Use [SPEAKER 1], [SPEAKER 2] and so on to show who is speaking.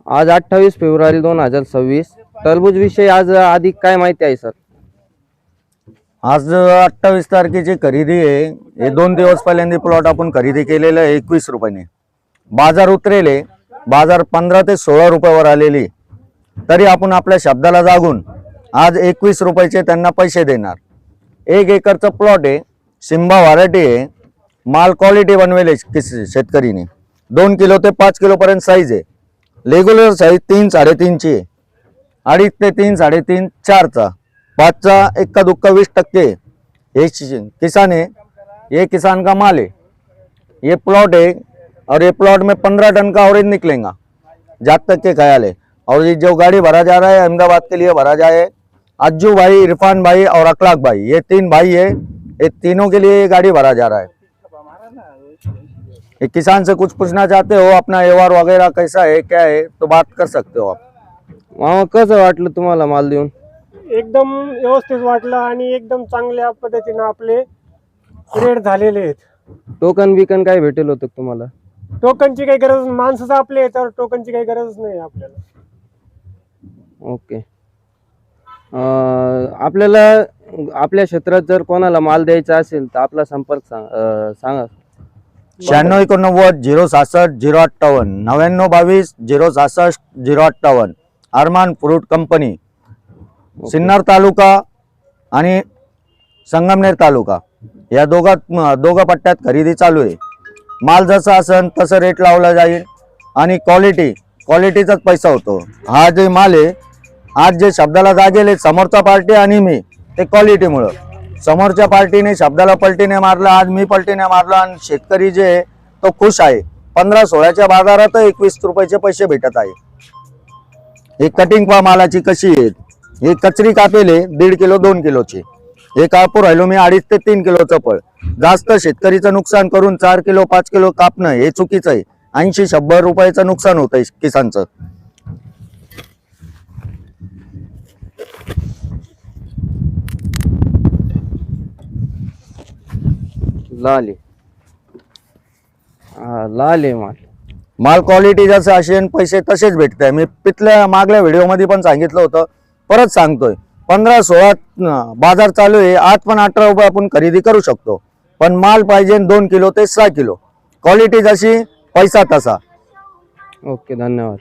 [SPEAKER 1] आज 28 फेब्रुवारी 2026 टरबूज विषयी आज अधिक काय माहिती आहे सर?
[SPEAKER 2] आज 28 तारखेची खरेदी आहे। हे 2 दिवस पहिल्यांदा प्लॉट आपण खरेदी केलेलं आहे 21 रुपयाने। बाजार उतरेले, बाजार 15 ते 16 रुपयावर आलेली, तरी आपण आपल्या शब्दाला जागून आज 21 रुपयाचे त्यांना पैसे देणार। 1 एकरचा प्लॉट आहे, सिम्बा व्हरायटी आहे, माल क्वालिटी बनवेले शेतकरीने। 2 किलो ते 5 किलो पर्यंत साईज आहे। रेग्युलर साईज 3 साडेतीन ची आहे, 2.5 ते 3 साडेतीन 4 चा, 5 चा इक्का दुक्का 20% ये किसान है, ये किसान का माल है। ये प्लॉट है और ये प्लॉट में 15 टन का ऑरेंज निकलेगा जब तक के ख्याल है। और ये जो गाड़ी भरा जा रहा है अहमदाबाद के लिए भरा जाए, अज्जू भाई, इरफान भाई और अखलाक भाई, ये 3 भाई है, ये तीनों के लिए ये गाड़ी भरा जा रहा है। ये किसान से कुछ पूछना चाहते हो, अपना व्यवहार वगैरह कैसा है क्या है तो बात कर सकते हो आप।
[SPEAKER 1] मामा कसं वाटलं तुम्हाला माल देऊन?
[SPEAKER 3] एकदम व्यवस्थित वाटलं आणि एकदम चांगल्या पद्धतीने आपले रेट झालेले आहेत।
[SPEAKER 1] टोकन बिकन काय भेटेल होतं तुम्हाला?
[SPEAKER 3] टोकनची काही गरज, माणसं आपले तर टोकनची काही गरज नाही आपल्याला।
[SPEAKER 1] ओके। आपल्याला आपल्या क्षेत्रात जर कोणाला माल द्यायचा असेल तर आपला संपर्क सांगा।
[SPEAKER 2] 9689 067 058 9922 066 058 अरमान फ्रूट कंपनी, सिन्नर तालुका आणि संगमनेर तालुका या दोघा पट्ट्यात खरेदी चालू आहे। माल जसा असेल तसं रेट लावला जाईल आणि क्वालिटीचाच पैसा होतो। हा जे माल आहे, आज जे शब्दाला जागेले समोरचा पार्टी आणि मी, ते क्वालिटीमुळे। समोरच्या पार्टीने शब्दाला पलटीने मारला, आज मी पलटीने मारला आणि शेतकरी जे आहे तो खुश आहे। 15-16च्या बाजारात 21 रुपयाचे पैसे भेटत आहे। हे कटिंग पा मालाची कशी आहे, हे कचरी कापेले 1.5 किलो 2 किलोची, हे कापूर राहिलो मी 2.5 ते 3 किलोचं फळ। जास्त शेतकरीचं नुकसान करून 4 किलो 5 किलो कापणं हे चुकीचं आहे। 80-100 रुपयाचं नुकसान होत आहे किसानचं।
[SPEAKER 1] लाल आहे
[SPEAKER 2] माल क्वालिटी जसं असेल पैसे तसेच भेटते। मी मागल्या व्हिडिओ मध्ये पण सांगितलं होतं, परत सांगतोय। 15-16 बाजार चालू आहे, आज पण 18 रुपये आपण खरेदी करू शकतो, पण माल पाहिजे 2 किलो ते 6 किलो, क्वालिटी जशी पैसा तसा।
[SPEAKER 1] ओके, धन्यवाद।